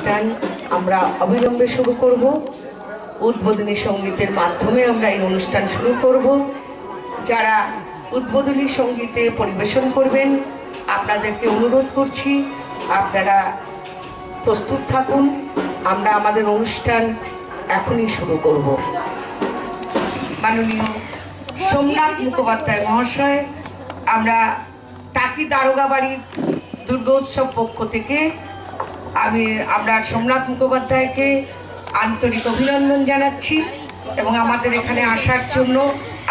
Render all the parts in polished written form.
অনুষ্ঠান আমরা অবিলম্বে শুরু করব। উদ্বোধনী সঙ্গীতের মাধ্যমে আমরা এই অনুষ্ঠান শুরু করব। যারা উদ্বোধনী সঙ্গীতে পরিবেশন করবেন আপনাদেরকে অনুরোধ করছি আপনারা প্রস্তুত থাকুন। আমরা আমাদের অনুষ্ঠান এখনই শুরু করব। মাননীয় সোমনাথ মুখোপাধ্যায় মহাশয়, টাকি দারোগা বাড়ির দুর্গোৎসব পক্ষ থেকে আমরা সোমনাথ মুখোপাধ্যায়কে আন্তরিক অভিনন্দন জানাচ্ছি এবং আমাদের এখানে আসার জন্য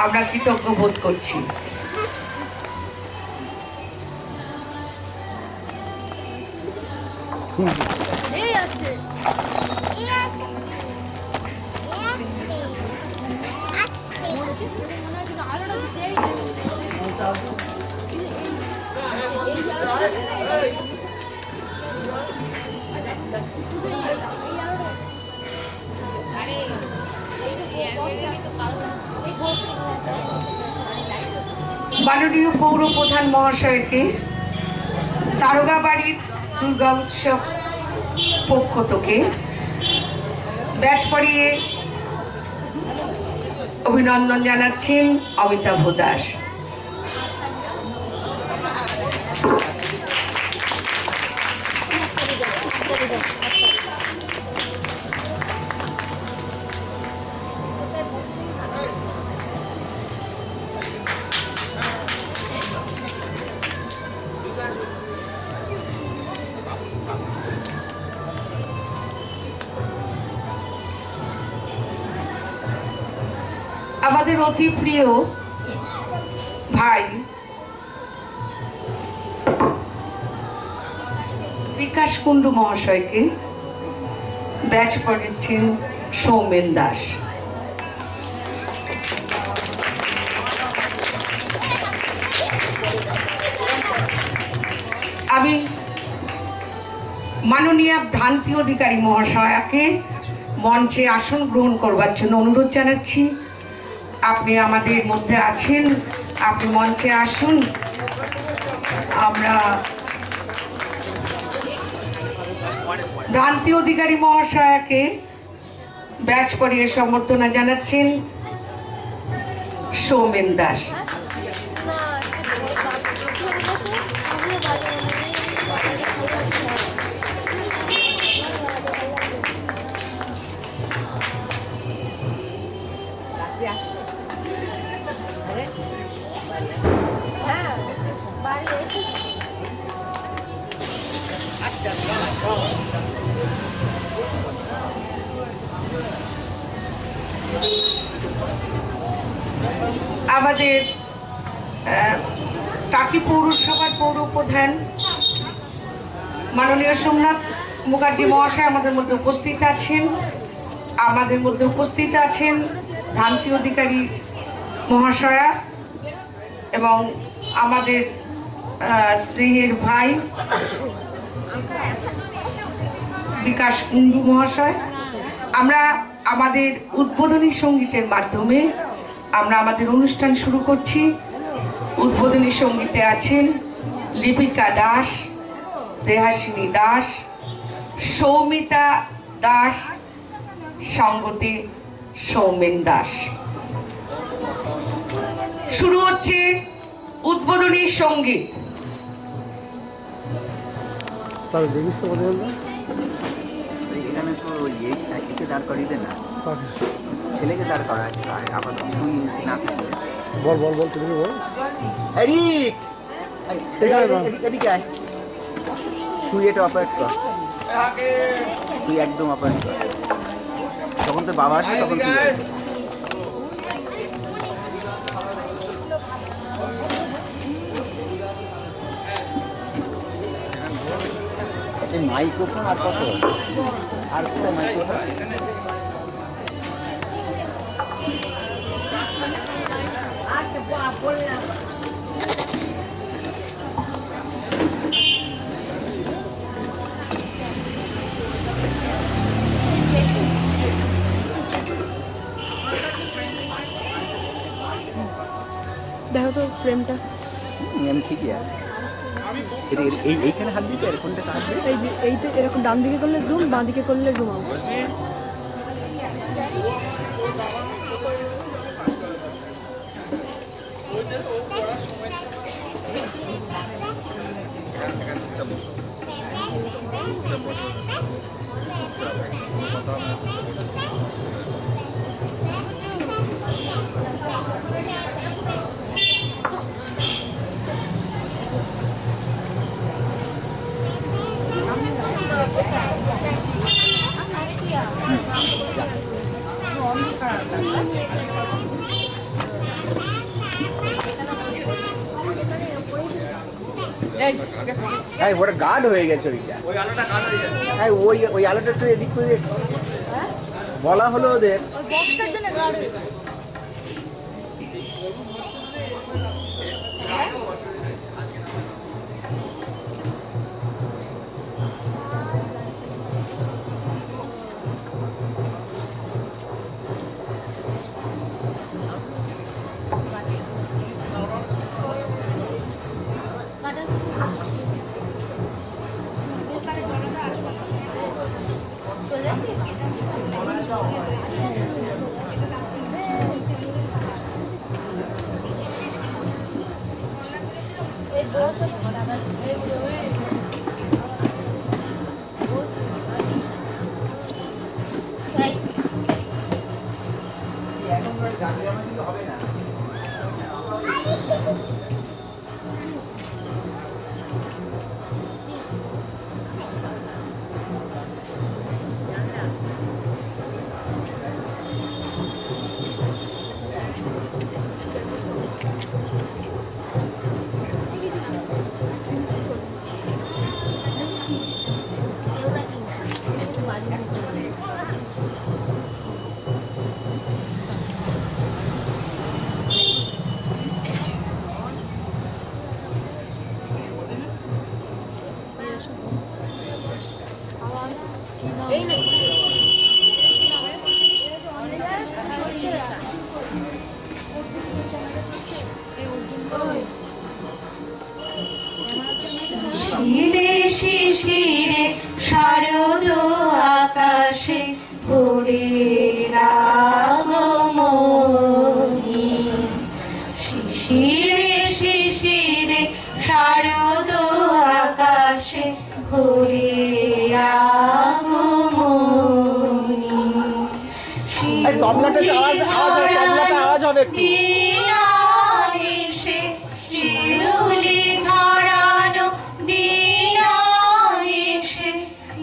আমরা কৃতজ্ঞ বোধ করছি। মাননীয় পৌর প্রধান মহাশয়কে দারোগা বাড়ির দুর্গা উৎসব পক্ষ থেকে ব্যাচ পরিয়ে অভিনন্দন জানাচ্ছেন অমিতাভ দাস। আমাদের অতি প্রিয় ভাই বিকাশ কুণ্ডু মহাশয়কে ব্যাচ পড়েছেন সৌমেন দাস। আমি মাননীয় ভ্রান্তি অধিকারী মহাশয়াকে মঞ্চে আসন গ্রহণ করবার জন্য অনুরোধ জানাচ্ছি। আপনি আমাদের মধ্যে আছেন, আপনি মঞ্চে আসুন। আমরা ভ্রান্তি অধিকারী মহাশয়াকে ব্যাচ পরিয়ে সম্বর্ধনা জানাচ্ছেন সৌমেন দাস। আমাদের টাকি পৌরসভার পৌর প্রধান মাননীয় সোমনাথ মুখার্জি মহাশয় আমাদের মধ্যে উপস্থিত আছেন ভ্রান্তি অধিকারী মহাশয়া এবং আমাদের স্নেহের ভাই বিকাশ কুণ্ডু মহাশয়। আমরা আমাদের উদ্বোধনী সঙ্গীতের মাধ্যমে আমরা আমাদের অনুষ্ঠান শুরু করছি। উদ্বোধনী সঙ্গীতে আছেন লিপিকা দাস, দেহাসিনী দাস, সৌমিতা দাস, সঙ্গতে সৌমেন দাস। শুরু হচ্ছে উদ্বোধনী সঙ্গীত। এখানে তো একে দাঁড় করিয়ে দে না, ছেলেকে দাঁড় করা আবার না বল বল বল তুমি বল। এদিকে আয়, তুই এটা অপারেট কর, তুই একদম অপারেট কর। তখন তো বাবা আসবে, তখন মাইক্রোফোন আর কত আর কত মাইক্রোফোন। দেখো তো ফ্রেমটা ঠিকই আছে। এইখানে হাত দিতে আর কোনটা হাত দিতে? এইটা এরকম ডান দিকে করলে জুম, বাঁ দিকে করলে জুম আউট। ওটা গার্ড হয়ে গেছে ওইটা। ওই আলোটা গার্ড হয়ে গেছে। হ্যাঁ ওই আলোটা একটু এদিক করে বলা হলো ওদের। ওই বক্সটার জন্য গার্ড হয়ে গেছে। শিরে শিশিরে শারদ আকাশে ভোরের আগমনী, শিশিরে শিশিরে শারদ আকাশে ভোরের আগমনী, তবলাটা আওয়াজ হবে একটু। দিনানিশে শিরুলি ঝরানো, দিনানিশে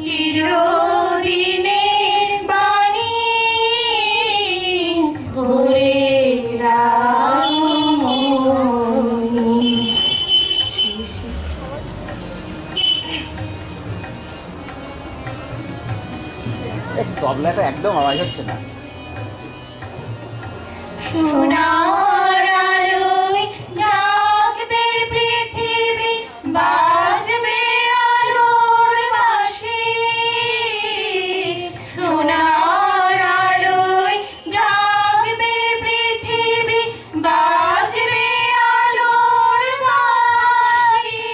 চিরদিনের বাণী, ভোরের আগমনী। তবলাটা একদম আওয়াজ হচ্ছে না। সোনার আলোয় জাগবে পৃথিবী, বাজবে আলোর বাঁশি, সোনার আলোয় জাগবে পৃথিবী, বাজবে আলোর বাঁশি,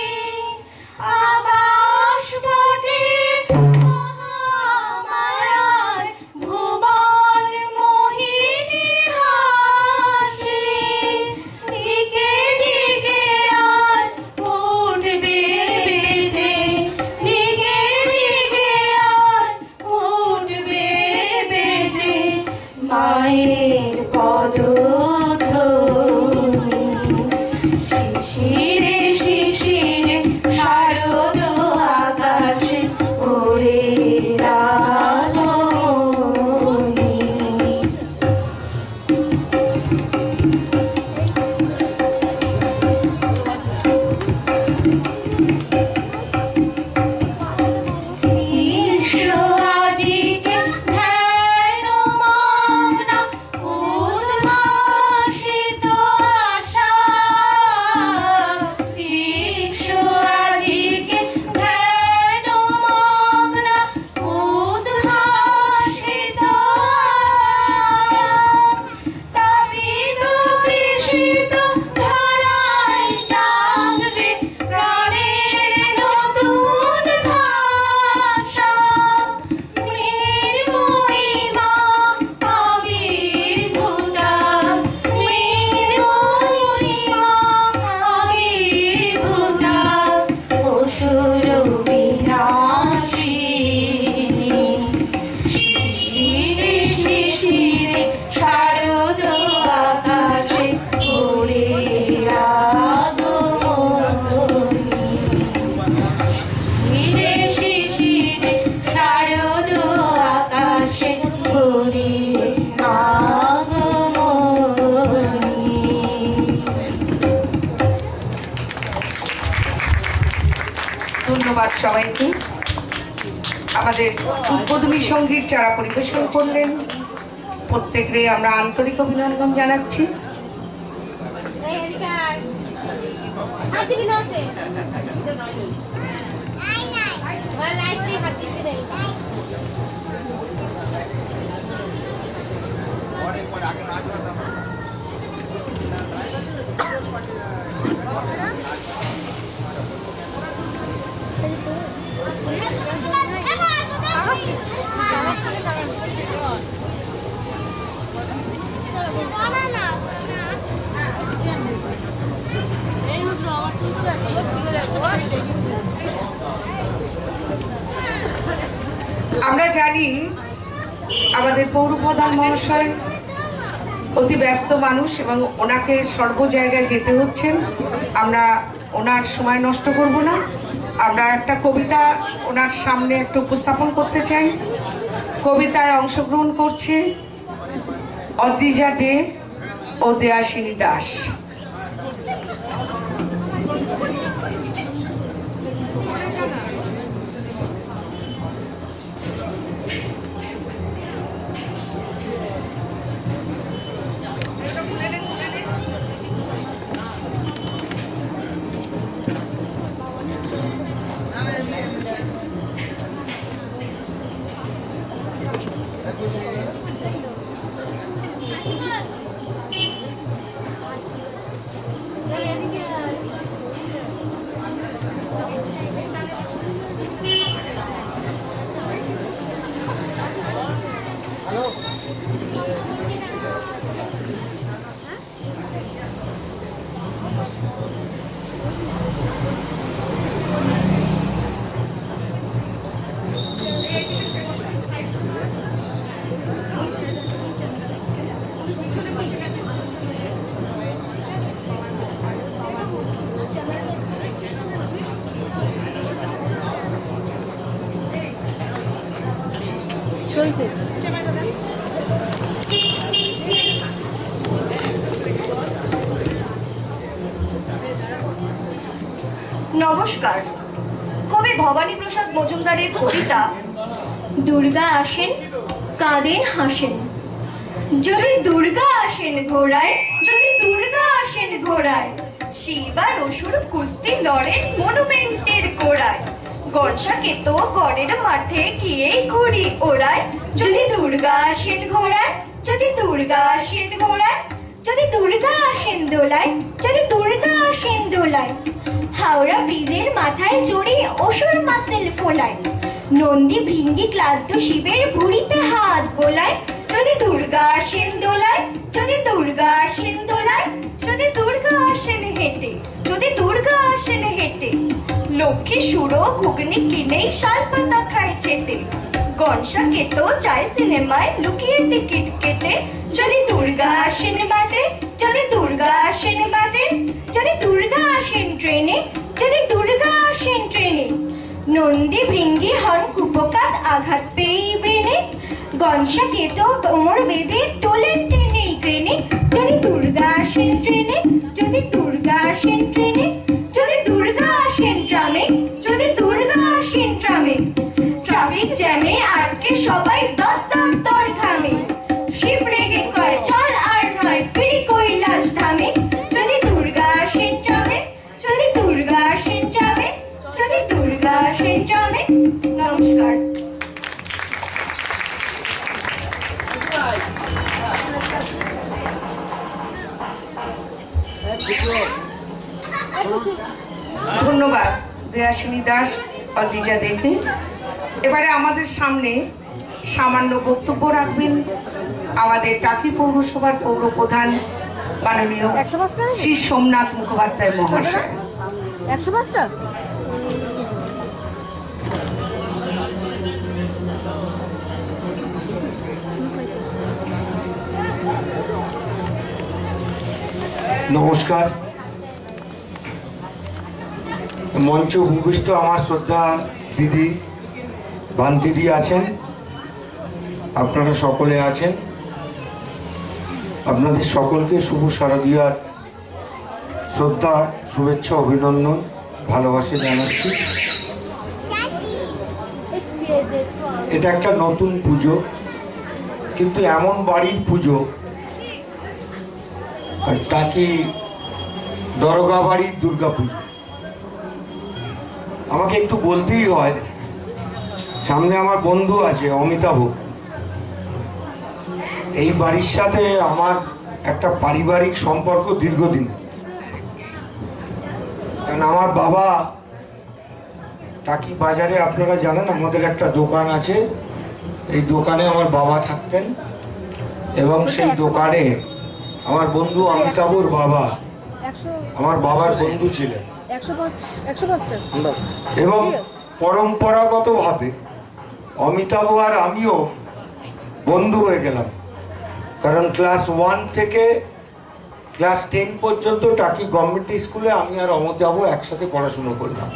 আকাশ পটে মহামায়ার ভুবন মোহিনী হাসি, ধন্যবাদ সবাইকে। আমাদের উদ্বোধনী সঙ্গীত যারা পরিবেশন করলেন প্রত্যেককে আমরা আন্তরিক অভিনন্দন জানাচ্ছি। আমরা জানি আমাদের পৌরপ্রধান মহাশয় অতি ব্যস্ত মানুষ এবং ওনাকে সর্ব জায়গায় যেতে হচ্ছেন। আমরা ওনার সময় নষ্ট করব না। আমরা একটা কবিতা ওনার সামনে একটু উপস্থাপন করতে চাই। কবিতায় অংশগ্রহণ করছে অদ্রিজা দে ও দেয়াশিনী দাস। চলছে। নমস্কার। কবি ভবানী প্রসাদ মজুমদারের কবিতা দুর্গা আসেন কাঁদেন হাসেন। যদি দুর্গা আসেন ঘোড়ায়, যদি দুর্গা আসেন ঘোড়ায়, শিব আর অসুর কুস্তি লড়েন মনুমেন্টের গোড়ায়। গনসাকে তো গড়ের মাঠে গিয়েই ঘুড়ি ওড়ায়। যদি দুর্গা আসেন ঘোড়ায়, যদি দুর্গা আসেন ঘোড়ায়, যদি দুর্গা আসেন দোলায়, যদি দুর্গা আসেন দোলায়। হাওড়া ব্রিজের মাথায় চড়ে অসুর মাসেল ফোলায়। নন্দী ভৃঙ্গি ক্লান্ত শিবের ভুঁড়িতে হাত বোলায়। যদি দুর্গা আসেন দোলায়, যদি দুর্গা আসেন দোলায়, যদি দুর্গা আসেন হেঁটে, যদি দুর্গা আসেন হেঁটে। লক্ষ্মী সুরো ঘুগনি কিনেই শাল পাতা খায় চেটে। গনসা কেতো চায় সিনেমায় লুকিয়ে টিকিট কেটে। যদি দুর্গা আসেন বাসে, যদি দুর্গা আসেন বাসে, যদি দুর্গা আসেন ট্রেনে, যদি দুর্গা আসেন ট্রেনে। নন্দী ভৃঙ্গি হন কুপকাত আঘাত পেয়েই ব্রেনে। গনসা কেতো কোমর বেঁধে তোলেন ট্রেনেই ক্রেনে। যদি দুর্গা আসেন ট্রেনে, যদি দুর্গা আসেন ট্রেনে, যদি দুর্গা আসেন ট্রামে, যদি দুর্গা আসেন ট্রামে। ট্রাফিক জ্যামে আটকে সবাই দর দর ঘামে। শিব রেগে কয় চল আর নয় ফিরি কৈলাস ধামে। যদি দুর্গা আসেন ট্রামে, যদি দুর্গা আসেন ট্রামে, যদি দুর্গা আসেন ট্রামে। নমস্কার। ধন্যবাদ দেয়াশিনী দাস, অদ্রিজা দেকে। এবারে আমাদের সামনে সামান্য বক্তব্য রাখবেন আমাদের টাকি পৌরসভার পৌরপ্রধান মাননীয় শ্রী সোমনাথ মুখোপাধ্যায় মহাশয়। 105টা নমস্কার। মঞ্চ ভূমিষ্ঠ আমার শ্রদ্ধা দিদি বান্তিদি আছেন, আপনারা সকলে আছেন। আপনাদের সকলকে শুভ শারদীয়ার শ্রদ্ধা, শুভেচ্ছা, অভিনন্দন, ভালোবাসা জানাচ্ছি। এটা একটা নতুন পুজো, কিন্তু এমন বাড়ির পুজো, টাকি দরগা বাড়ির দুর্গা পুজো। আমাকে একটু বলতেই হয়, সামনে আমার বন্ধু আছে অমিতাভ, এই বাড়ির সাথে আমার একটা পারিবারিক সম্পর্ক দীর্ঘদিন। কারণ আমার বাবা টাকি বাজারে, আপনারা জানেন আমাদের একটা দোকান আছে, এই দোকানে আমার বাবা থাকতেন এবং সেই দোকানে আমার বন্ধু অমিতাভর বাবা আমার বাবার বন্ধু ছিলেন। এবং পরম্পরাগতভাবে অমিতাভ আর আমিও বন্ধু হয়ে গেলাম, কারণ ক্লাস 1 থেকে ক্লাস 10 পর্যন্ত টাকি গভর্নমেন্ট স্কুলে আমি আর অমিতাভ একসাথে পড়াশুনো করলাম।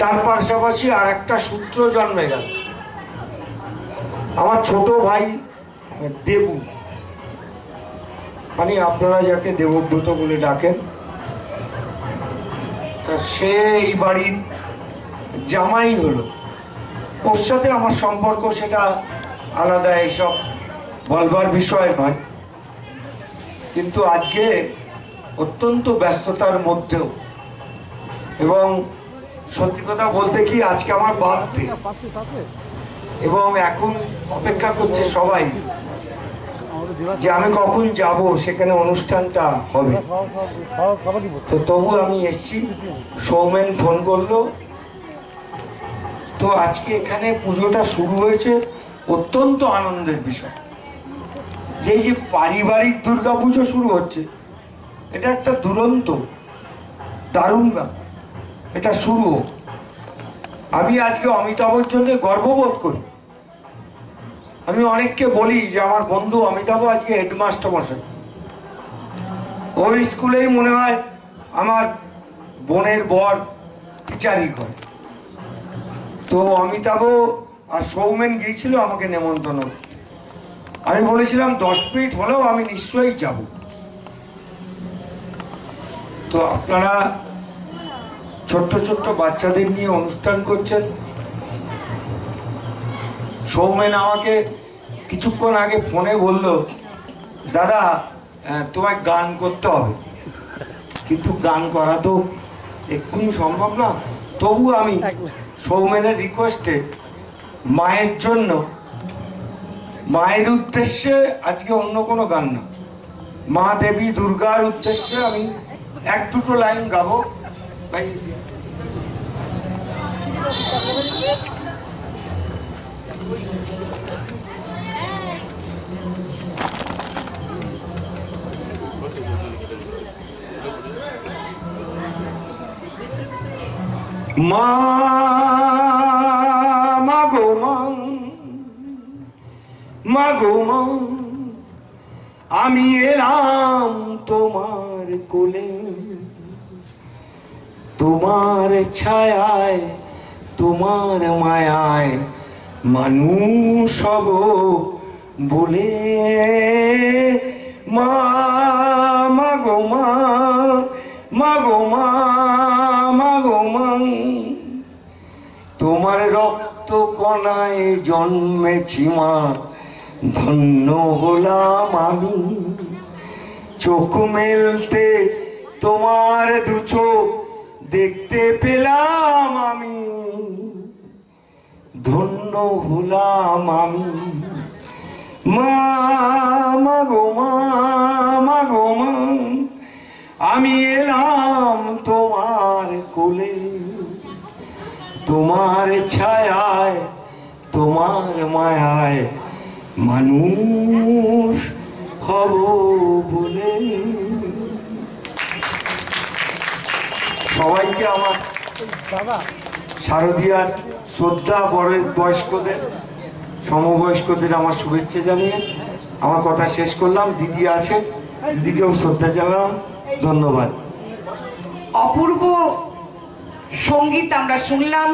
তার পাশাপাশি আর একটা সূত্র জন্মে গেল, আমার ছোট ভাই দেবু, মানে আপনারা যাকে দেবব্রত বলে ডাকেন, তা সে এই বাড়ির জামাই হলো। ওর সাথে আমার সম্পর্ক সেটা আলাদা, এইসব বলবার বিষয় নয়। কিন্তু আজকে অত্যন্ত ব্যস্ততার মধ্যেও, এবং সত্যি কথা বলতে কি আজকে আমার বার্থডে, এবং এখন অপেক্ষা করছে সবাই যে আমি কখন যাব, সেখানে অনুষ্ঠানটা হবে। তো তবু আমি এসছি, সৌমেন ফোন করলো, তো আজকে এখানে পুজোটা শুরু হয়েছে। অত্যন্ত আনন্দের বিষয় যে এই যে পারিবারিক দুর্গা পুজো শুরু হচ্ছে, এটা একটা দুরন্ত দারুণ ব্যাপার। এটা শুরু, আমি আজকে অমিতাভর জন্য গর্ববোধ করি। আমি অনেককে বলি যে আমার বন্ধু অমিতাভ আজকে হেডমাস্টার মশাই, ওর স্কুলেই মনে হয় আমার বোনের বর টিচারই করে। তো অমিতাভ আর সৌমেন গিয়েছিল আমাকে নেমন্তন্ন করতে। আমি বলেছিলাম 10 মিনিট হলেও আমি নিশ্চয়ই যাব। তো আপনারা ছোট্ট ছোট্ট বাচ্চাদের নিয়ে অনুষ্ঠান করছেন। সৌমেন আমাকে কিছুক্ষণ আগে ফোনে বলল, দাদা তোমায় গান করতে হবে, কিন্তু গান করা তো এক্ষুনি সম্ভব না। তবু আমি সৌমেনের রিকোয়েস্টে মায়ের জন্য, মায়ের উদ্দেশ্যে আজকে অন্য কোনো গান না, মা দেবী দুর্গার উদ্দেশ্যে আমি 1-2 লাইন গাবো। ভাই মা মাগো মা, মাগো মা, আমি এলাম তোমার কোলে, তোমার ছায়ায় তোমার মায়ায় মানুষ হব বলে। মা মাগো মা, মাগো মা, মাগো মা, তোমার রক্ত কণায় জন্মেছি মা, ধন্য হলাম আমি। চোখ মেলতে তোমার দু চোখ দেখতে পেলাম আমি, ধন্য হলাম আমি। মা মাগো মা, মাগো মা, আমি এলাম তোমার কোলে, তোমার ছায়ায় তোমার মায়ায় মানুষ হব বলে। সবাইকে আমার শারদীয়ার শ্রদ্ধা, বড় বয়স্কদের সমবয়স্কদের আমার শুভেচ্ছা জানিয়ে আমার কথা শেষ করলাম। দিদি আছে, দিদিকেও শ্রদ্ধা জানালাম, ধন্যবাদ। অপূর্ব সঙ্গীত আমরা শুনলাম।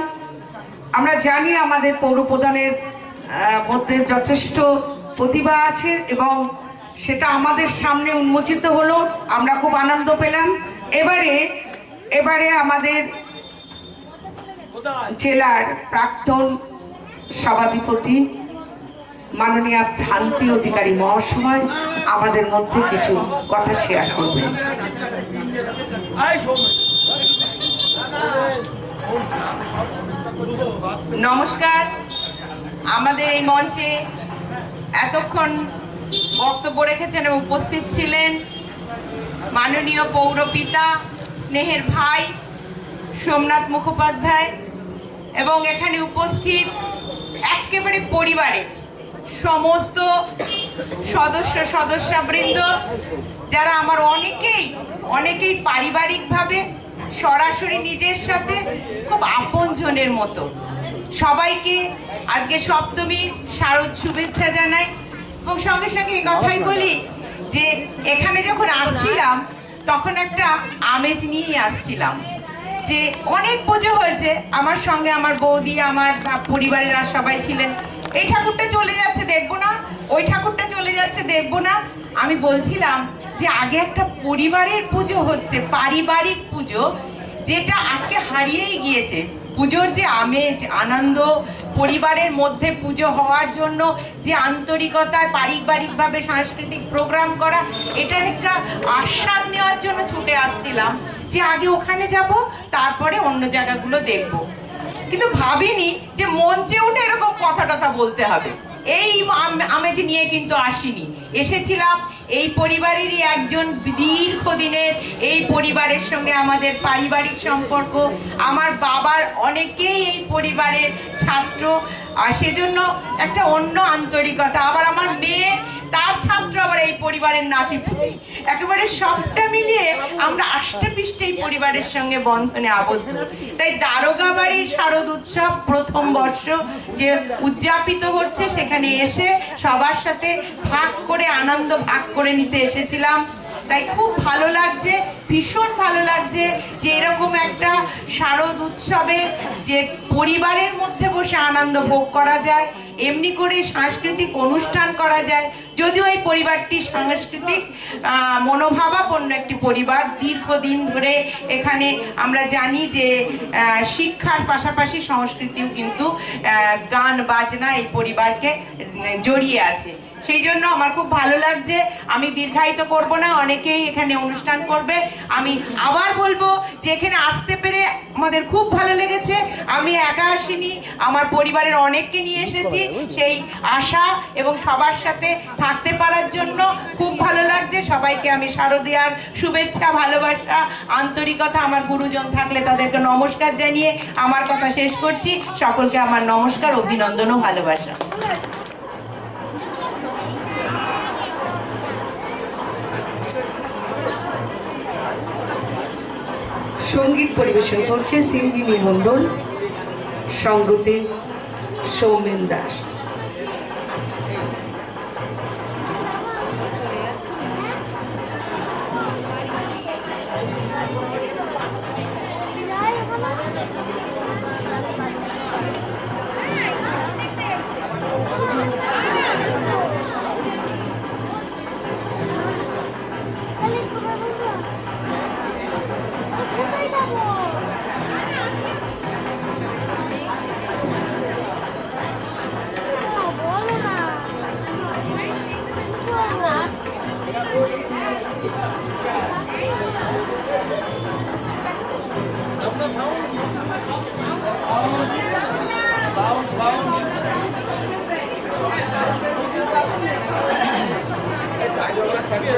আমরা জানি আমাদের পৌরপ্রধানের মধ্যে যথেষ্ট প্রতিভা আছে এবং সেটা আমাদের সামনে উন্মোচিত হলো, আমরা খুব আনন্দ পেলাম। এবারে আমাদের জেলার প্রাক্তন সভাধিপতি মাননীয় ভ্রান্তি অধিকারী মহাশয় আমাদের মধ্যে কিছু কথা শেয়ার করবেন। নমস্কার। আমাদের এই মঞ্চে এতক্ষণ বক্তব্য রেখেছেন এবং উপস্থিত ছিলেন মাননীয় পৌরপিতা, স্নেহের ভাই সোমনাথ মুখোপাধ্যায়, এবং এখানে উপস্থিত একেবারে পরিবারে সমস্ত সদস্যবৃন্দ, যারা আমার অনেকেই পারিবারিকভাবে সরাসরি নিজের সাথে খুব আপনজনের মতো। সবাইকে আজকে সপ্তমীর শারদ শুভেচ্ছা জানাই। এবং সঙ্গে সঙ্গে এই কথাই বলি যে এখানে যখন আসছিলাম তখন একটা আমেজ নিয়ে আসছিলাম যে অনেক পুজো হয়েছে, আমার সঙ্গে আমার বৌদি, আমার পরিবারের আর সবাই ছিলেন। এই ঠাকুরটা চলে যাচ্ছে দেখবো না, ওই ঠাকুরটা চলে যাচ্ছে দেখবো না। আমি বলছিলাম যে আগে একটা পরিবারের পুজো হচ্ছে, পারিবারিক পুজো, যেটা আজকে হারিয়েই গিয়েছে। পুজোর যে আমেজ, আনন্দ, পরিবারের মধ্যে পুজো হওয়ার জন্য যে আন্তরিকতা, পারিবারিকভাবে সাংস্কৃতিক প্রোগ্রাম করা, এটার একটা আস্বাদ নেওয়ার জন্য ছুটে আসছিলাম যে আগে ওখানে যাব, তারপরে অন্য জায়গাগুলো দেখব। কিন্তু ভাবিনি যে মঞ্চে উঠে এরকম কথা বলতে হবে। এই আমেজ নিয়ে কিন্তু আসিনি, এসেছিলাম এই পরিবারেরই একজন দীর্ঘদিনের, এই পরিবারের সঙ্গে আমাদের পারিবারিক সম্পর্ক, আমার বাবার অনেকেই এই পরিবারের ছাত্র, আর সেজন্য একটা অন্য আন্তরিকতা। আবার আমার মেয়ে, তার ছাত্র, আবার এই পরিবারের নাতিপুতি, একেবারে সবটা মিলিয়ে আমরা আষ্টেপৃষ্টে এই পরিবারের সঙ্গে বন্ধনে আবদ্ধ। তাই দারোগা বাড়ির শারদ উৎসব প্রথম বর্ষ যে উদযাপিত হচ্ছে, সেখানে এসে সবার সাথে আনন্দ ভাগ করে নিতে এসেছিলাম। তাই খুব ভালো লাগছে, ভীষণ ভালো লাগছে যে এরকম একটা শারদ উৎসবে যে পরিবারের মধ্যে বসে আনন্দ ভোগ করা যায়, এমনি করে সাংস্কৃতিক অনুষ্ঠান করা যায়। যদিও এই পরিবারটি সাংস্কৃতিক মনোভাবাপন্ন একটি পরিবার, দীর্ঘদিন ধরে এখানে আমরা জানি যে শিক্ষার পাশাপাশি সংস্কৃতিও কিন্তু গান বাজনা এই পরিবারকে জড়িয়ে আছে। সেই জন্য আমার খুব ভালো লাগছে। আমি দীর্ঘায়িত করব না, অনেকেই এখানে অনুষ্ঠান করবে। আমি আবার বলবো যে এখানে আসতে পেরে আমাদের খুব ভালো লেগেছে। আমি একা আসিনি, আমার পরিবারের অনেককে নিয়ে এসেছি। সেই আশা এবং সবার সাথে থাকতে পারার জন্য খুব ভালো লাগছে। সবাইকে আমি শারদীয়ার শুভেচ্ছা, ভালোবাসা, আন্তরিকতা, আমার গুরুজন থাকলে তাদেরকে নমস্কার জানিয়ে আমার কথা শেষ করছি। সকলকে আমার নমস্কার, অভিনন্দন ও ভালোবাসা। সঙ্গীত পরিবেশন করছে সিঙ্গিনী মণ্ডল, সঙ্গতে সৌমেন দাস। জায়গা থেকে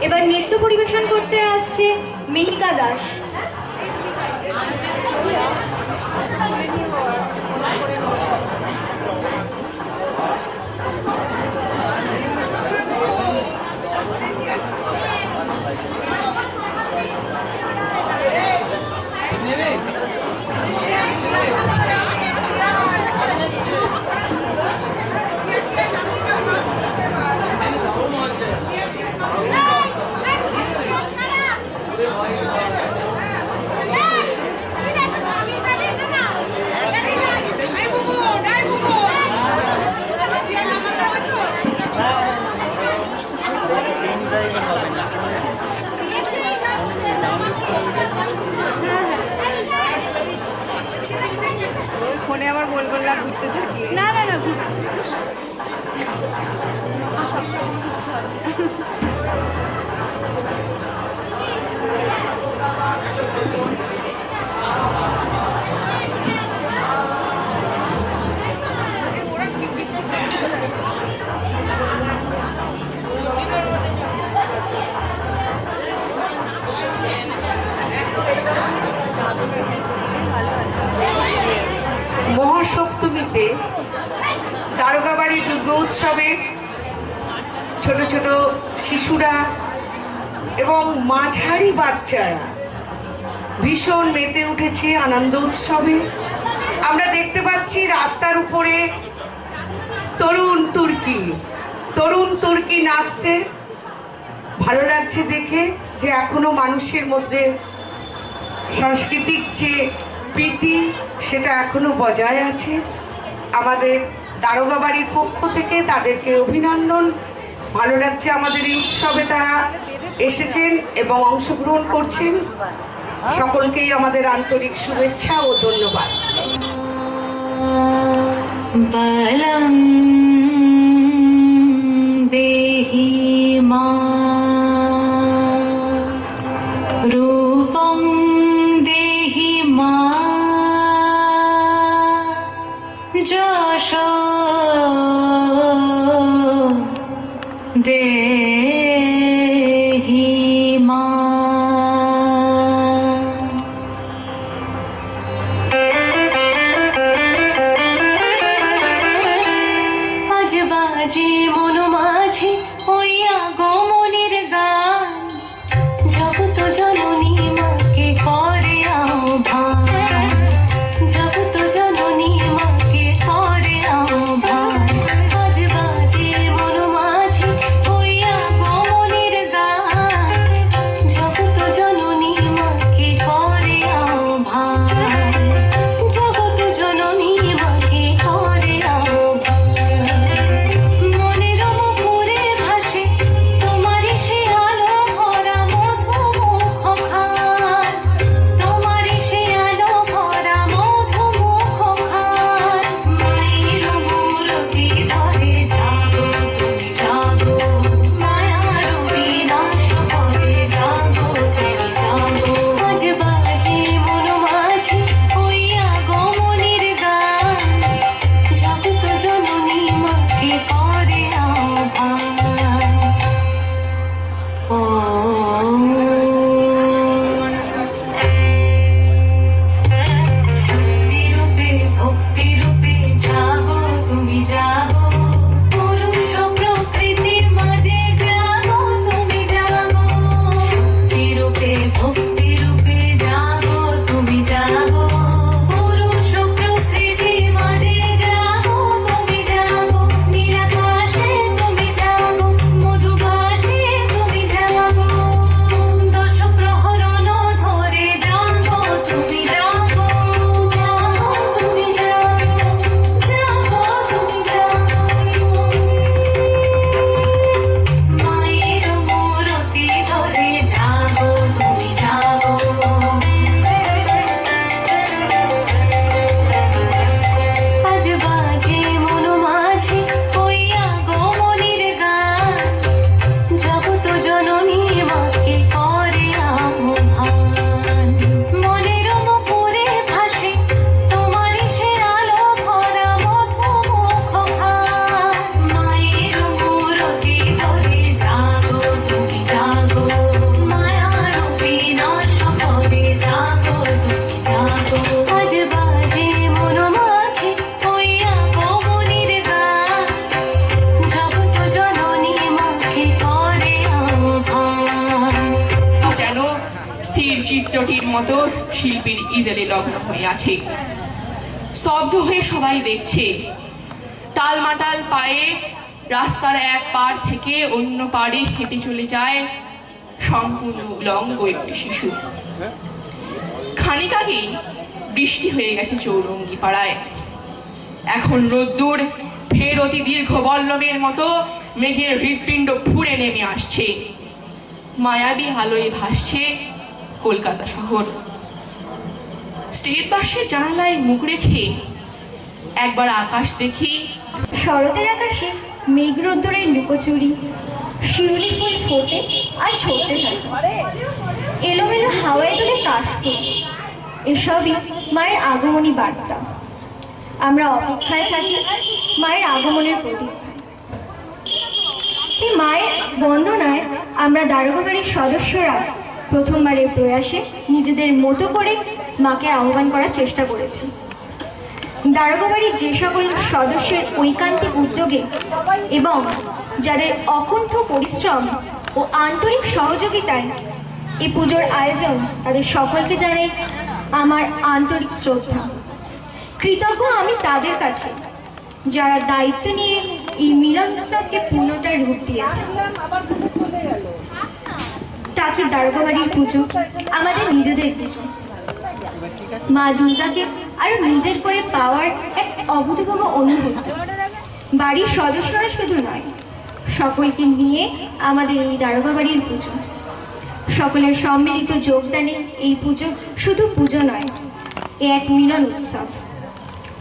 এবার নৃত্য পরিবেশন করতে আসছে মিহিকা দাস। ফোনে আবার বলবল্লা ঘুরতে থাকি। না না না মহাসপ্তমীতে দারোগাবাড়ি দুর্গা উৎসবে ছোট ছোট শিশুরা এবং মাঝারি বাচ্চারা ভীষণ মেতে উঠেছে আনন্দ উৎসবে। আমরা দেখতে পাচ্ছি রাস্তার উপরে তরুণ তুর্কি নাচছে। ভালো লাগছে দেখে যে এখনো মানুষের মধ্যে সাংস্কৃতিক যে প্রীতি সেটা এখনো বজায় আছে। আমাদের দারোগাবাড়ির পক্ষ থেকে তাদেরকে অভিনন্দন। ভালো লাগছে আমাদের এই উৎসবে তারা এসেছেন এবং অংশগ্রহণ করছেন। সকলকেই আমাদের আন্তরিক শুভেচ্ছা ও ধন্যবাদ। বলং দেহি মা রূপং দেহি মা যশ দেহি মা। আজ বাজে মন মাঝে ওই আগমনের গান, জগত জননী মাকে করে আহ্বান, জগত জননী মাকে করে আহ্বান। আজ বাজে মন মাঝে ওই আগমনের গান, জগত জননী মাকে করে আহ্বান, জগত জননী মাকে করে আহ্বান। মনের মুখরে ভাসে তোমারই সে আলো ভরা মধুমুখ খান, তোমারই সে আলো ভরা মধুমুখ খান। মায়ের মূরতি ধরে জাগো তুমি জাগো, মায়ার বিনাশ করে জাগো তুমি জাগো। আজ বাজে মন মাঝে ওই আগমনের গান, জগত জননী মাকে করে আহ্বান। ও ভক্তি রূপে জাগো তুমি জাগো, পুরুষ প্রকৃতির মাঝে জাগো তুমি জাগো। ভক্তি রূপে জাগো তুমি জাগো, পুরুষ প্রকৃতির মাঝে জাগো তুমি জাগো। নীলাকাশে তুমি জাগো, মধুবাসে তুমি জাগো, দশ প্রহরণ ধরে জাগো তুমি জাগো, জাগো তুমি জাগো, জাগো তুমি জাগো। মায়ের মূরতি ধরে জাগো তুমি জাগো। আজ বাজে মন মাঝে ওই আগমনের গান, জগত জননী মাকে করে আহ্বান। মনের মুখরে ভাসে তোমারই সে আলো ভরা মধুমুখ খান। মায়ের মূরতি ধরে জাগো তুমি চিত্রটির মতো শিল্পীর ইজেলে লগ্ন হয়ে আছে। স্তব্ধ হয়ে সবাই দেখছে। টালমাটাল পায়ে রাস্তার এক পাড় থেকে অন্য পাড়ে হেঁটে চলে যায় সম্পূর্ণ উলঙ্গ একটি শিশু। খানিক আগেই বৃষ্টি হয়ে গেছে চৌরঙ্গি পাড়ায়। এখন রোদ্দুর ফের অতি দীর্ঘ বল্লমের মতো মেঘের হৃৎপিণ্ড ফুঁড়ে নেমে আসছে। মায়াবী আলোয় ভাসছে কলকাতা শহর। স্টেট বাসের জানালায় মুখ রেখে একবার আকাশ দেখি। শরতের আকাশে মেঘ রোদ্দুরের লুকোচুরি, শিউলি ফুল ফোটে আর ছড়তে থাকে, এলোমেলো হাওয়ায় তোলে কাশফুল। এসবই মায়ের আগমনী বার্তা। আমরা অপেক্ষায় থাকি মায়ের আগমনের প্রতীক্ষায়। এই মায়ের বন্দনায় আমরা দারোগাবাড়ির সদস্যরা প্রথমবারের প্রয়াসে নিজেদের মতো করে মাকে আহ্বান করার চেষ্টা করেছি। দারোগাবাড়ির যে সকল সদস্যের ঐকান্তিক উদ্যোগে এবং যাদের অকুণ্ঠ পরিশ্রম ও আন্তরিক সহযোগিতায় এই পুজোর আয়োজন, তাদের সকলকে জানাই আমার আন্তরিক শ্রদ্ধা। কৃতজ্ঞ আমি তাদের কাছে যারা দায়িত্ব নিয়ে এই মিলন উৎসবকে পূর্ণতায় রূপ দিয়েছে। টাকির দারোগাবাড়ির পুজো আমাদের নিজেদের পুজো। মা দুর্গাকে আরো নিজের করে পাওয়ার এক অভূতপূর্ব অনুভূতি। বাড়ির সদস্যরা শুধু নয়, সকলকে নিয়ে আমাদের এই দারোগাবাড়ির পুজো। সকলের সম্মিলিত যোগদানে এই পুজো শুধু পুজো নয়, এ এক মিলন উৎসব।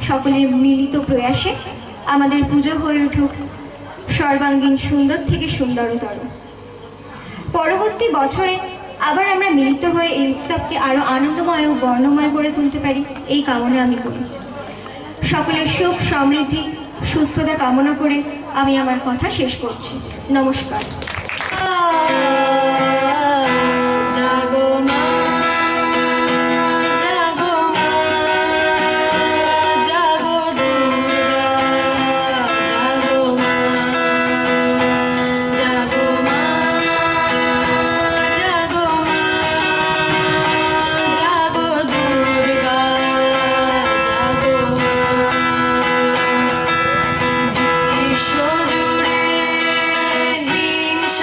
সকলের মিলিত প্রয়াসে আমাদের পুজো হয়ে উঠুক সর্বাঙ্গীন সুন্দর থেকে সুন্দরতর। পরবর্তী বছরে আবার আমরা মিলিত হয়ে এই উৎসবকে আরো আনন্দময় ও বর্ণময় করে তুলতে পারি, এই কামনা আমি করি। সকলের সুখ সমৃদ্ধি সুস্থতা কামনা করে আমি আমার কথা শেষ করছি। নমস্কার। জাগো মা, জাগো মা, জাগো দুর্গা, জাগো মা, জাগো মা, জাগো মা, জাগো দুর্গা, জাগো মা। বিশ্ব জুড়ে হিংসা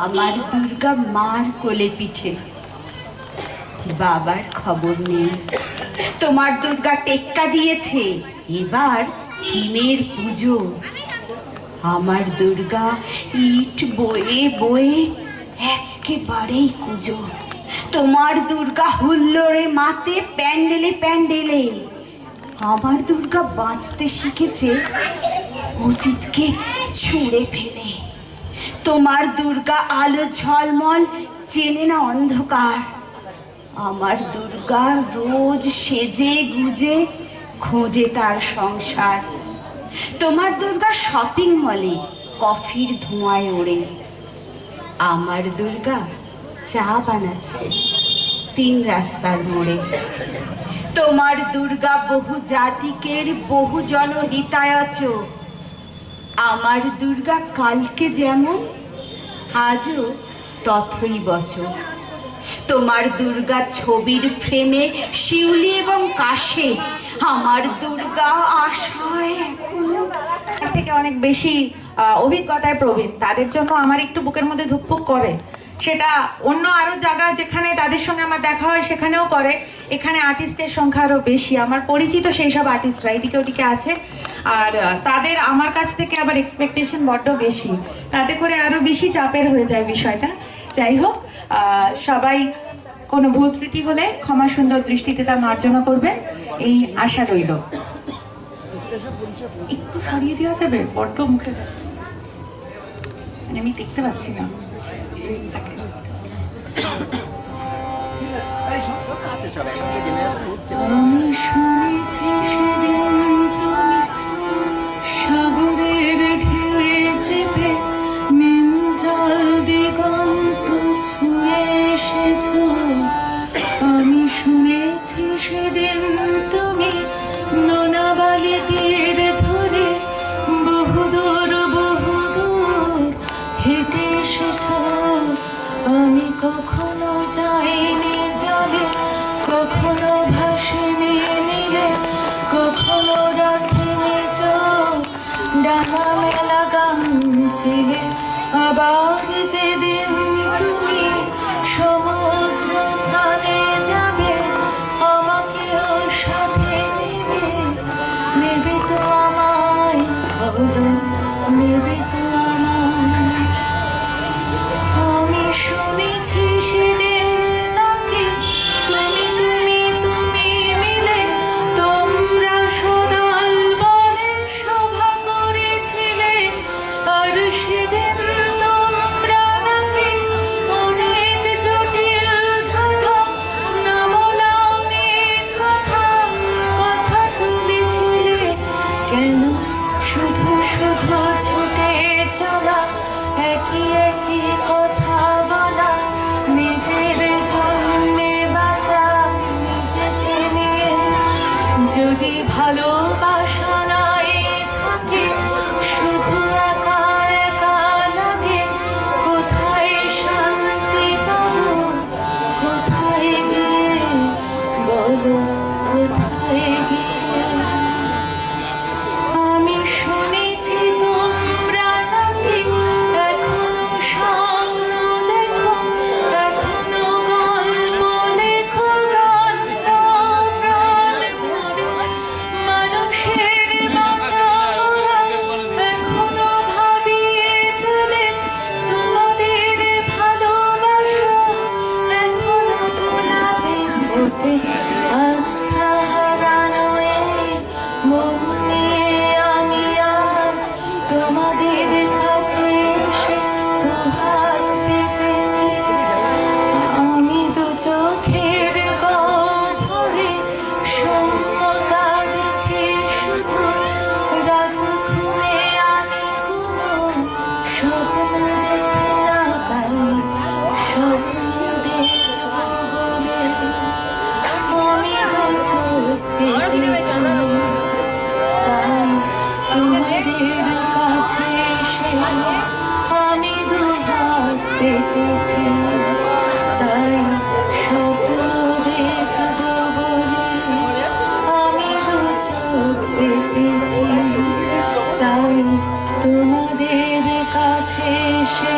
আমার দুর্গা মার কোলে পিঠে। বাবার খবর নেই। তোমার দুর্গা টেক্কা দিয়েছে, এবার হিমের পুজো। আমার দুর্গা ইট বয়ে বয়ে একেবারেই কুজো। তোমার দুর্গা হুল্লোড়ে মাতে প্যান্ডেলে প্যান্ডেলে। আমার দুর্গা বাঁচতে শিখেছে অতীতকে ছুঁড়ে ফেলে। তোমার দুর্গা আলো ঝলমল, চেনে না অন্ধকার। আমার দুর্গা রোজ সেজে গুজে খোঁজে তার সংসার। তোমার দুর্গা শপিং মলে কফির ধোঁয়ায় ওড়ে। আমার দুর্গা চা বানাচ্ছে 3 রাস্তার মোড়ে। তোমার দুর্গা বহু জাতিকের বহু জনহিতায়চ। আমার দুর্গা কালকে যেমন আজও তথই বচ। তোমার দুর্গা ছবির ফ্রেমে শিউলি এবং কাশে। আমার দুর্গা আশায় এখনো থেকে অনেক বেশি অভিজ্ঞতায় প্রবীণ, তাদের জন্য আমার একটু বুকের মধ্যে ধুকপুক করে। সেটা অন্য আরো জায়গা যেখানে তাদের সঙ্গে আমার দেখা হয় সেখানেও করে, এখানে আর্টিস্টের সংখ্যা আরো বেশি। আমার পরিচিত সেই সব আর্টিস্টরা এদিকে ওদিকে আছে, আর তাদের আমার কাছ থেকে আবার এক্সপেকটেশন বড্ড বেশি, তাতে করে আরো বেশি চাপের হয়ে যায় বিষয়টা। যাই হোক, সবাই কোনো ভুল ত্রুটি হলে ক্ষমা সুন্দর দৃষ্টিতে তা মার্জনা করবেন, এই আশা রইল। একটু সরিয়ে দেওয়া যাবে, বড্ড মুখে মানে আমি দেখতে পাচ্ছি না। আমি শুনেছি সেদিন তুমি সাগরের ঢেউয়ে চেপে নীল জল দিগন্ত ছুঁয়ে এসেছ। আমি শুনেছি সেদিন তুমি নোনাবালি তীর ধরে বহুদূর হেঁটে এসেছ। আমি কখনো যাইনি জলে, কখনো ভাসিনি নীলে, কখনো রাখিনি চোখ ডানা মেলা গান ছিলে। আবার যেদিন তুমি সমুদ্র স্থানে যাবে, আমাকেও সাথে নেবে। নেবে তো আমায়, বলো নেবে তো আমায়। আমি শুনেছি সেদিন নাকি তুমি মিলে তোমরা সদল বলে সভা করেছিলে। আর সেদিন তোমরা নাকি অনেক জটিল ধাঁধা নামলা অনেক কথা তুলেছিলে। কেন শুধু শুধু ছুটে চলা, একই একই কথা বলা, নিজের জন্যে বাঁচা নিজেকে নিয়ে। যদি ভালোবাসা নাই থাকে, শুধু একা একা লাগে, কোথায় শান্তি পাবো, কোথায় গিয়ে বলো, কোথায় গিয়ে। আমি শুনেছি তোমরা নাকি এখনো স্বপ্ন দেখো, এখনো গল্প লেখো, গান গাও প্রাণ ভরে। মানুষের বাঁচা মরা এখনো ভাবিয়ে তোলে, তোমাদের ভালোবাসা এখনো গোলাপে ফোটে। আস্থা হারানো এই মন নিয়ে আমি আজ তোমাদের কাছে এসে দুহাত পেতেছি। আমি দু চোখের গহ্বরে শূন্যতা দেখে শুধু রাত ঘুমে আমি কোনো স্বপ্ন দেখে না পাই, স্বপ্ন দেখব বলে আমি দু চোখ পেতেছি। তাই তোমাদের কাছে এসে আমি দুহাত পেতেছি। তাই স্বপ্ন দেখব বলে আমি দু চোখ পেতেছি। তাই তোমাদের কাছে এসে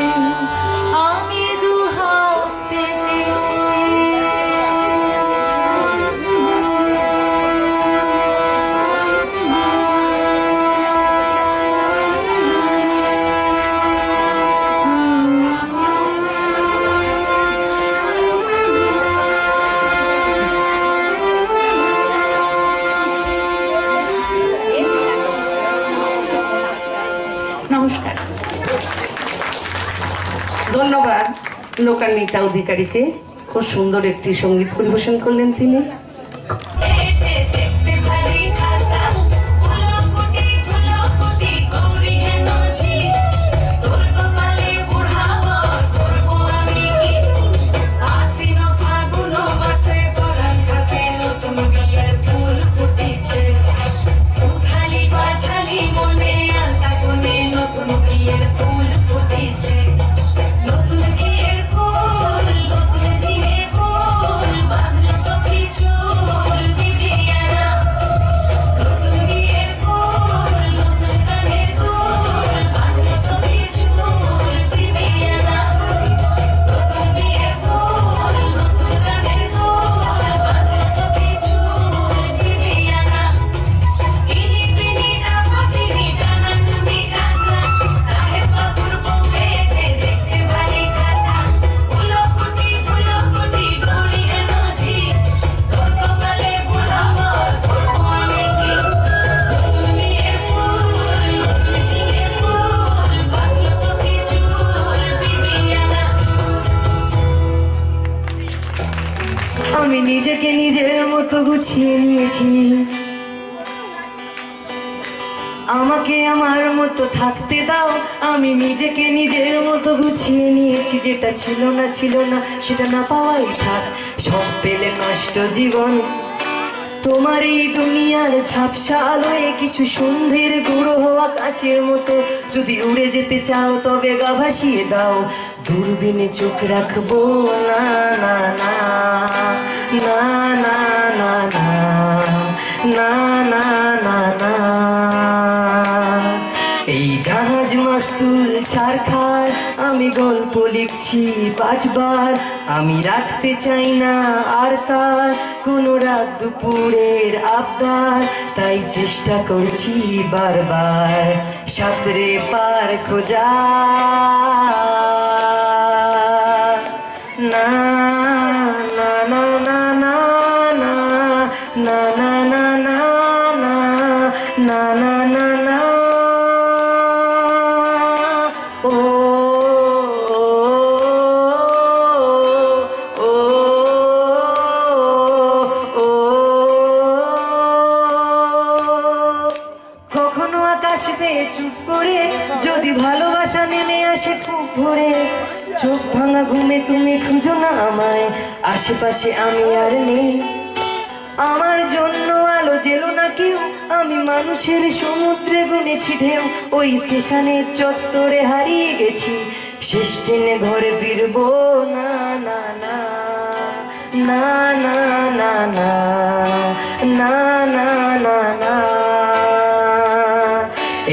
নমস্কার। ধন্যবাদ লোকান্বিতা অধিকারীকে, খুব সুন্দর একটি সঙ্গীত পরিবেশন করলেন তিনি। আমি নিজেকে নিজের মতো গুছিয়ে নিয়েছি, আমাকে আমার মতো থাকতে দাও। আমি নিজেকে নিজের মতো গুছিয়ে নিয়েছি, যেটা ছিল না সেটা না পাওয়াই থাক। সব পেলে নষ্ট জীবন, তোমার এই দুনিয়ার ঝাপসা আলোয় কিছু সন্ধ্যের গুঁড়ো হওয়া কাচের মতো। যদি উড়ে যেতে চাও তবে গা ভাসিয়ে দাও, দূরবীনে চোখ রাখবো না না না না না না না না না না না। এই জাহাজ মাস্তুল ছারখার, আমি গল্প লিখছি 5 বার। আমি রাখতে চাই না আর তার কোনো রাত দুপুরের আবদার, তাই চেষ্টা করছি বারবার সাঁতরে পার খোঁজা। না না না না না না না না না না না না না না। ও ও ও কখনো আকাশ পেয়ে চুপ করে, যদি ভালোবাসা নেমে আসে খুব ভোরে। চোখ ভাঙা ঘুমে তুমি খুঁজো না আমায়, আশেপাশে আমি আর নেই। আমার জন্য আলো জেলো না কেউ, আমি মানুষের সমুদ্রে গুনেছি ঢেউ। ওই স্টেশনের চত্বরে হারিয়ে গেছি, শেষ ট্রেনে ঘরে ফিরবো না না না না না না না না না না না।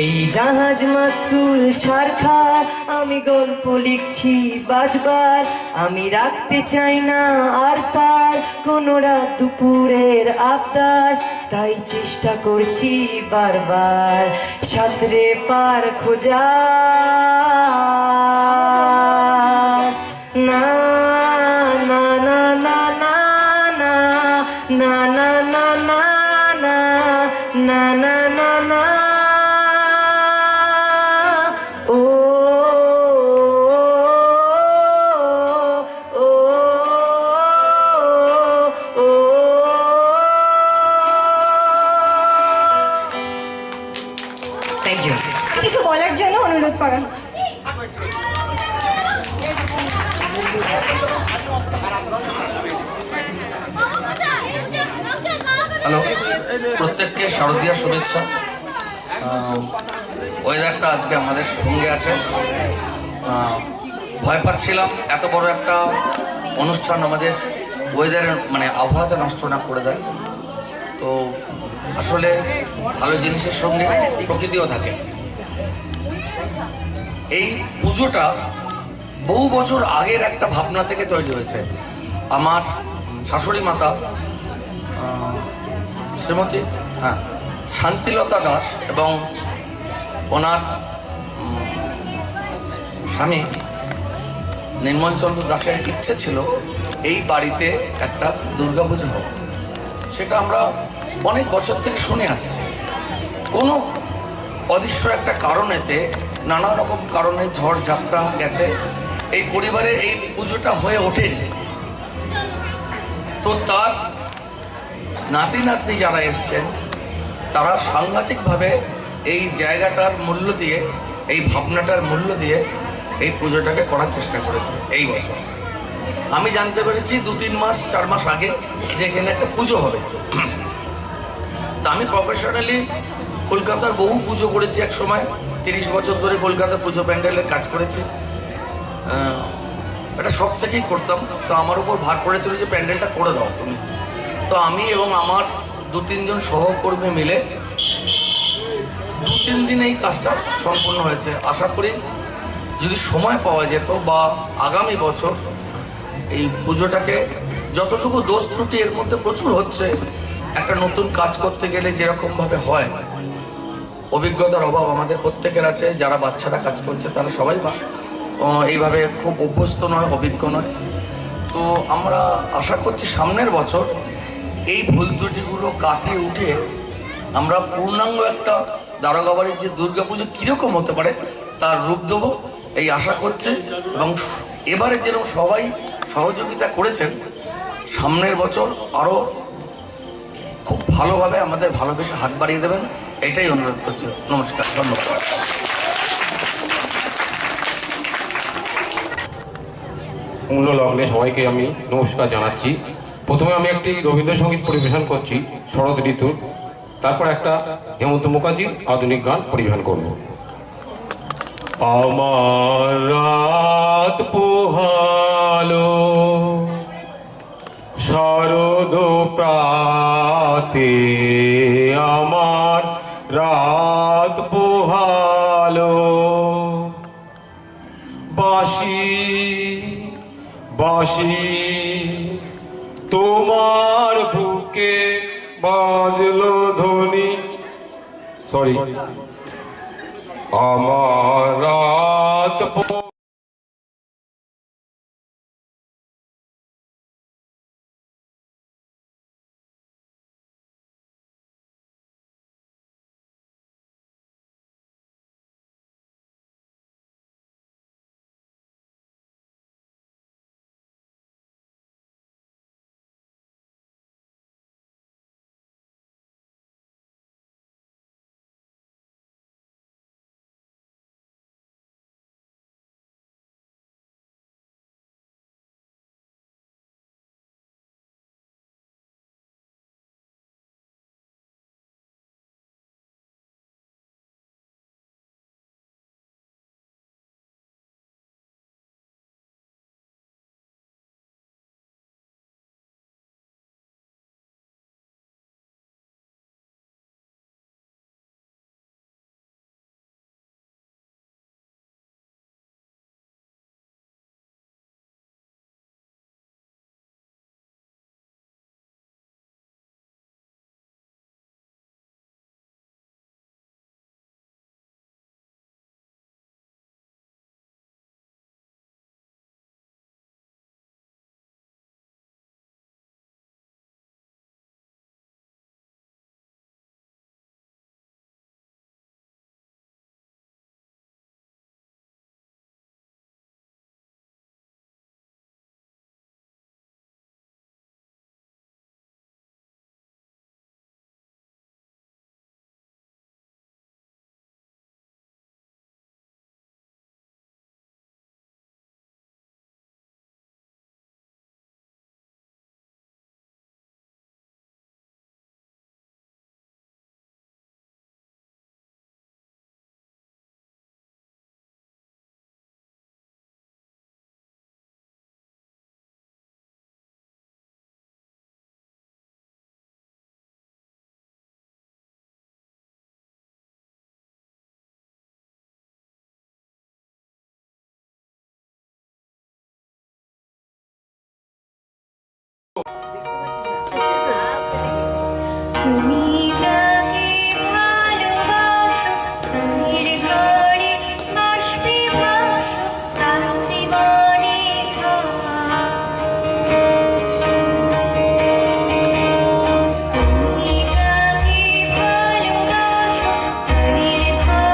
এই জাহাজ মাস্তুল ছারখার, আমি গল্প লিখছি 5 বার। আমি রাখতে চাই না আর তার কোনো রাত দুপুরের আবদার, তাই চেষ্টা করছি বারবার সাঁতরে পার খোঁজা। না না না না না না না না না না না না না না না। ও ও ও থ্যাংক ইউ। কিছু বলার জন্য অনুরোধ করা হচ্ছে। হ্যালো, প্রত্যেককে শারদীয়ার শুভেচ্ছা। ওয়েদারটা আজকে আমাদের সঙ্গে আছে। ভয় পাচ্ছিলাম এত বড় একটা অনুষ্ঠান আমাদের ওয়েদারের মানে আবহাওয়াতে নষ্ট না করে দেয়। তো আসলে ভালো জিনিসের সঙ্গে প্রকৃতিও থাকে। এই পুজোটা বহু বছর আগের একটা ভাবনা থেকে তৈরি হয়েছে। আমার শাশুড়ি মাতা শ্রীমতী শান্তিলতা দাস এবং ওনার স্বামী নির্মলচন্দ্র দাসের ইচ্ছে ছিল এই বাড়িতে একটা দুর্গাপুজো হোক। সেটা আমরা অনেক বছর থেকে শুনে আসছি। কোনো অদৃশ্য একটা কারণেতে, নানা রকম কারণে ঝড় ঝাপটা গেছে, এই পরিবারে এই পুজোটা হয়ে ওঠেনি। তো তার নাতি নাতনি যারা এসছেন তারা সাংঘাতিকভাবে এই জায়গাটার মূল্য দিয়ে, এই ভাবনাটার মূল্য দিয়ে এই পুজোটাকে করার চেষ্টা করেছে এই বছর। আমি জানতে পেরেছি 2-3 মাস 4 মাস আগে যে এখানে একটা পুজো হবে। তা আমি প্রফেশনালি কলকাতার বহু পুজো করেছি, এক সময় 30 বছর ধরে কলকাতার পুজো প্যান্ডেলের কাজ করেছি, এটা সব থেকেই করতাম। তো আমার উপর ভার পড়েছিল যে প্যান্ডেলটা করে দাও তুমি। তো আমি এবং আমার 2-3 জন সহকর্মী মিলে 2-3 দিন এই কাজটা সম্পূর্ণ হয়েছে। আশা করি যদি সময় পাওয়া যেত বা আগামী বছর এই পুজোটাকে, যতটুকু দোষ ত্রুটি এর মধ্যে প্রচুর হচ্ছে, একটা নতুন কাজ করতে গেলে যেরকম ভাবে হয়, অভিজ্ঞতার অভাব আমাদের প্রত্যেকের আছে। যারা বাচ্চারা কাজ করছে তারা সবাই এইভাবে খুব অভ্যস্ত নয়, অভিজ্ঞ নয়। তো আমরা আশা করছি সামনের বছর এই ভুল ত্রুটিগুলো কাটিয়ে উঠে আমরা পূর্ণাঙ্গ একটা দারোগাবাড়ির যে দুর্গাপুজো কীরকম হতে পারে তার রূপ দেবো এই আশা করছি। এবং এবারে যেরকম সবাই সহযোগিতা করেছেন, সামনের বছর আরও খুব ভালোভাবে আমাদের ভালোবেসে হাত বাড়িয়ে দেবেন, এটাই অনুরোধ করছি। নমস্কার, ধন্যবাদ। মূল্য লগ্নে সবাইকে আমি নমস্কার জানাচ্ছি। প্রথমে আমি একটি রবীন্দ্রসঙ্গীত পরিবেশন করছি শরৎ ঋতুর, তারপর একটা হেমন্ত মুখার্জির আধুনিক গান পরিবেশন করব। আমার রাত পোহালো শরদ প্রাতে, আমার রাত পোহালো বাঁশি বাঁশি তোমার বুকে বাজলো ধ্বনি, সরি, আমার রাত তুমি যাকে ভালোবাসো, স্বামীর ঘরে বাষ্পে ভাসো, তার জীবনে ঝড়। তুমি যাকে ভালোবাসো, স্বামীর ঘরে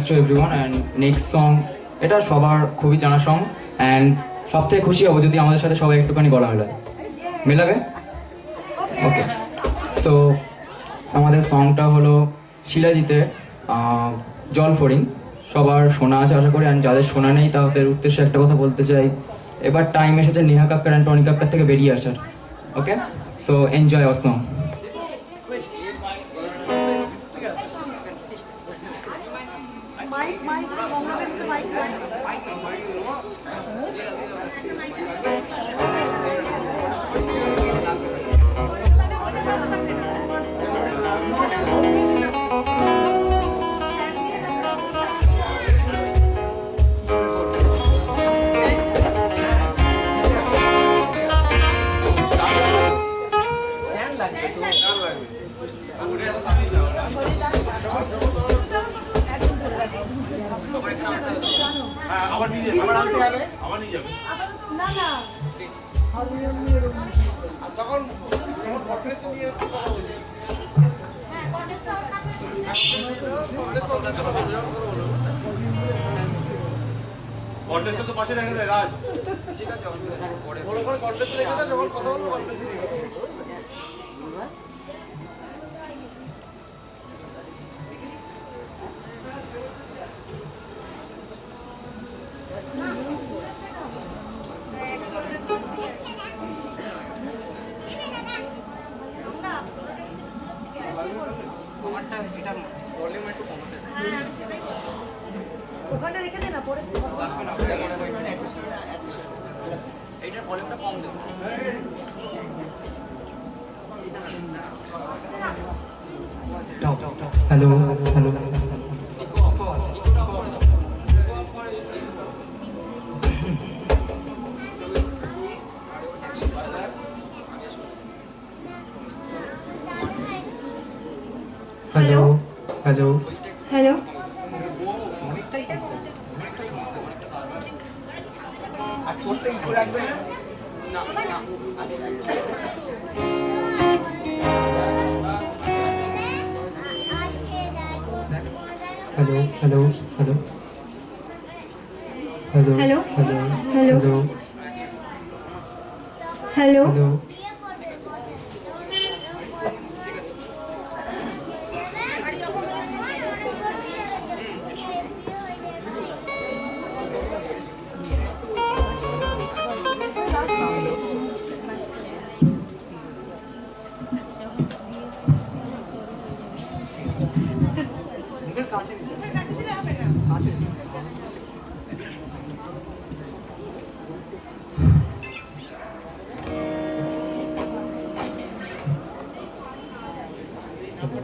thanks to everyone. And next song, এটা সবার খুবই জানা সং, অ্যান্ড সব থেকে খুশি হবো যদি আমাদের সাথে সবাই একটুখানি গলা মেলাবে। ওকে, সো আমাদের সংটা হলো শিলাজিতের জলফড়িং। সবার শোনা আছে আশা করি, অ্যান্ড যাদের শোনা নেই তাদের উদ্দেশ্যে একটা কথা বলতে চাই, এবার টাইম এসেছে নেহা কাক্কার অ্যান্ড টনি কাক্কার থেকে বেরিয়ে আসার। ওকে, সো এনজয় আওয়ার সং। ওখানে রেখে দে না, পরে hello hello hello hello hello hello hello hello hello hello hello hello hello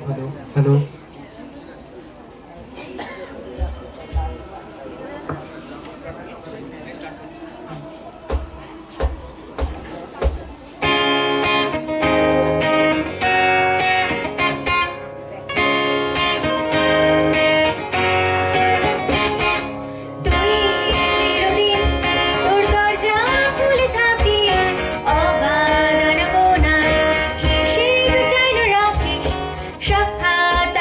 hello hello চিরদিন তোর দরজা খুলে থাকি, অবাধ অনগোনায় হিসেব যেন রাখিস, সাক্ষাৎ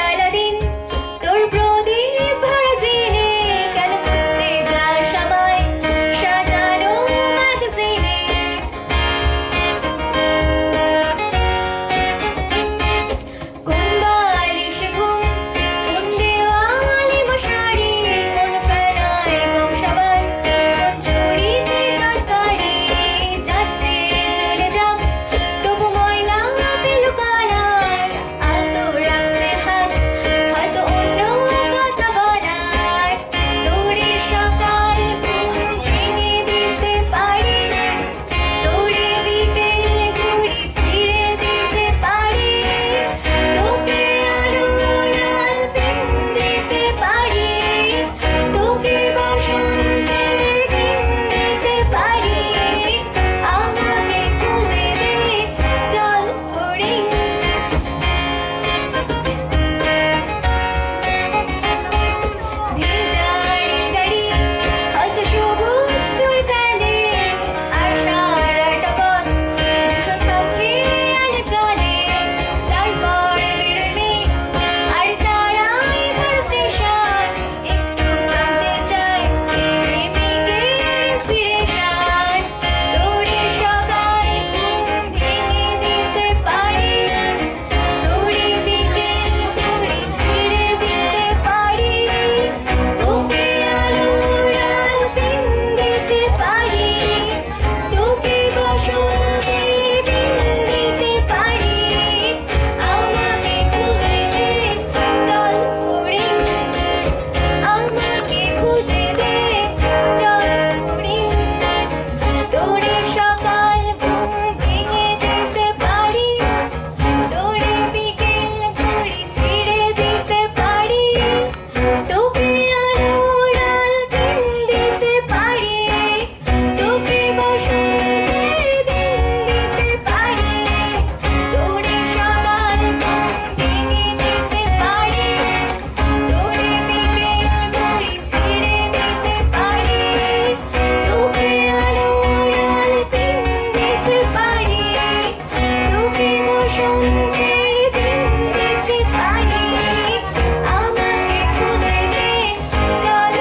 সন্ধ্যের দিন যেতে পারি আমাকে খুঁজে দে চল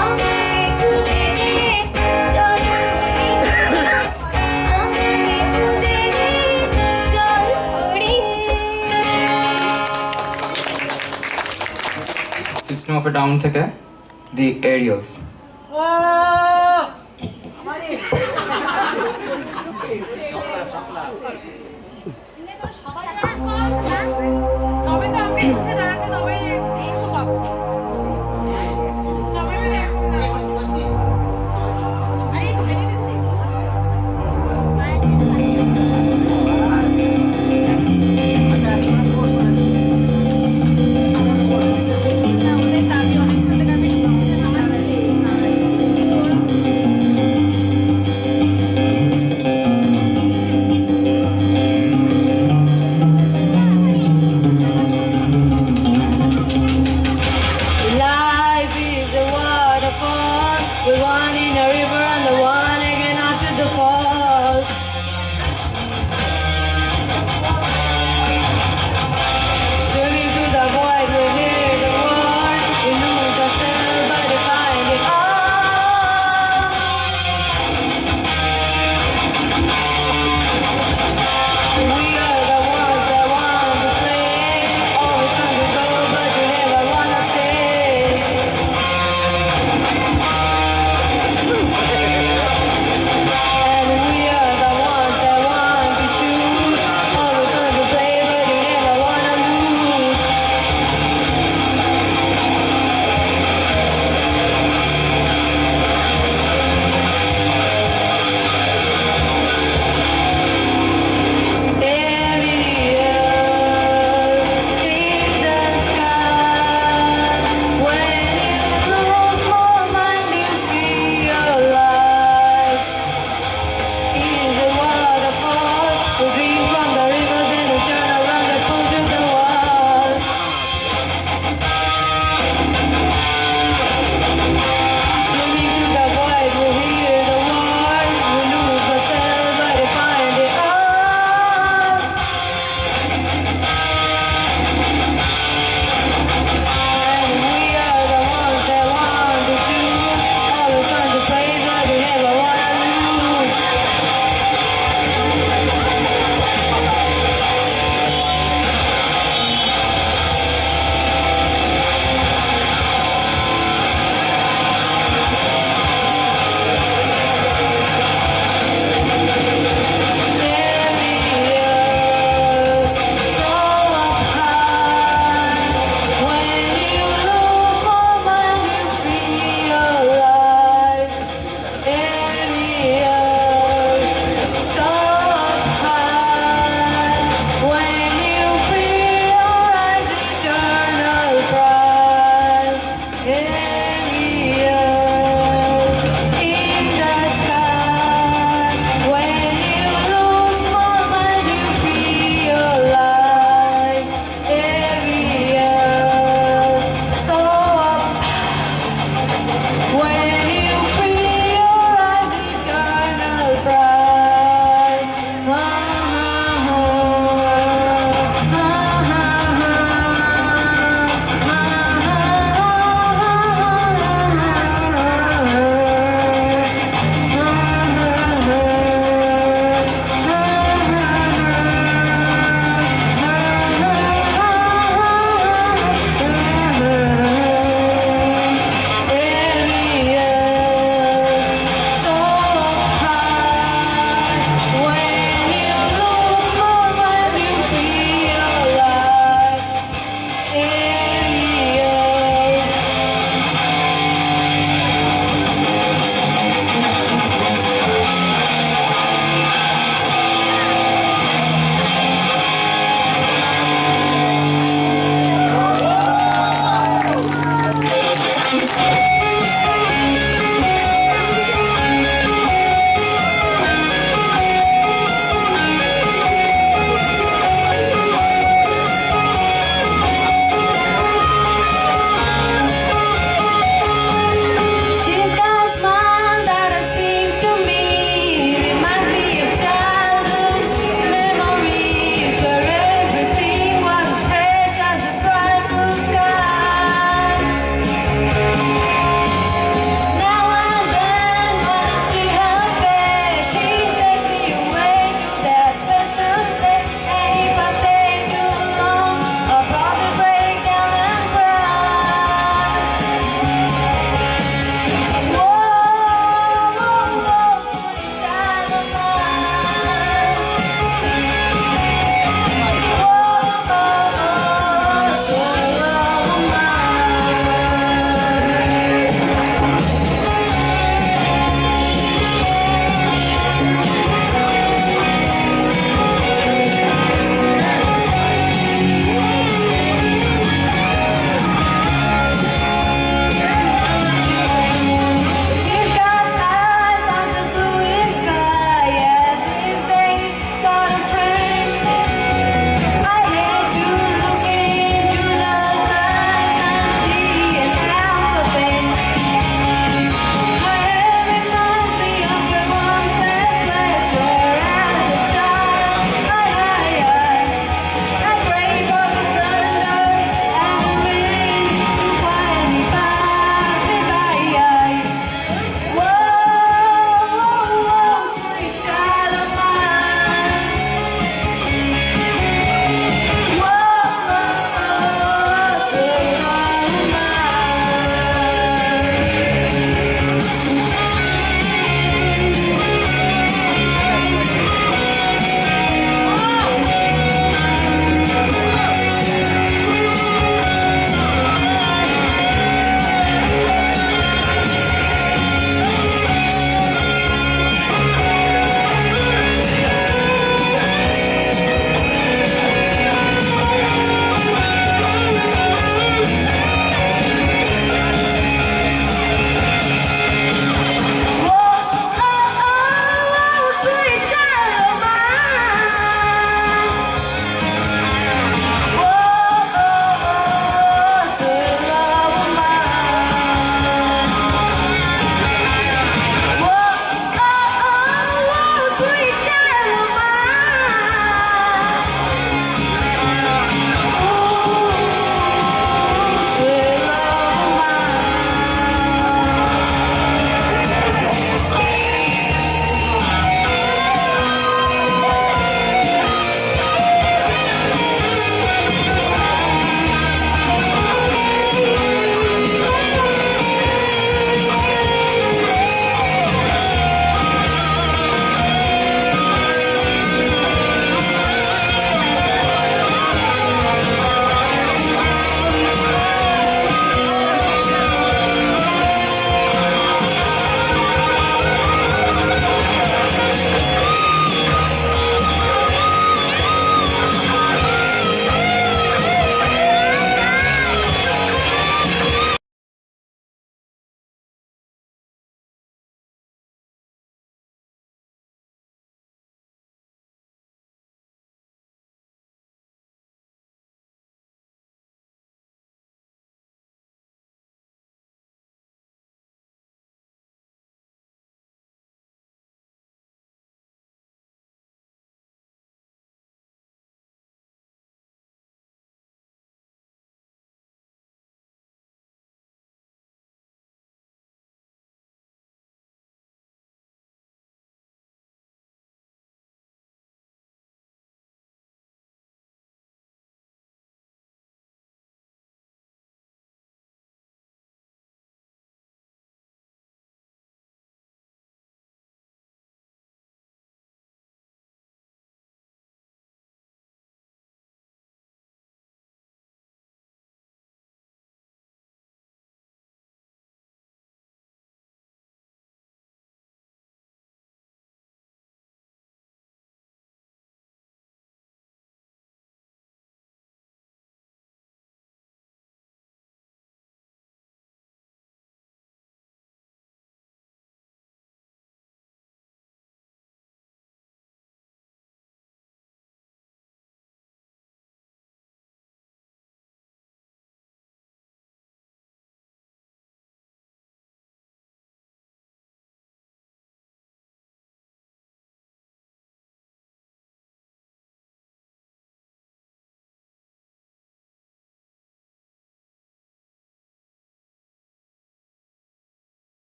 আমাকে খুঁজে দে চল আমাকে খুঁজে দে চল হরিণ সিস্টেম অফ এ ডাউন থেকে দি এরিয়ালস।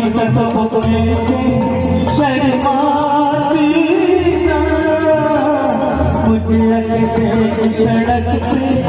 तक शर्माती ना, मुझे अकेले सड़क पे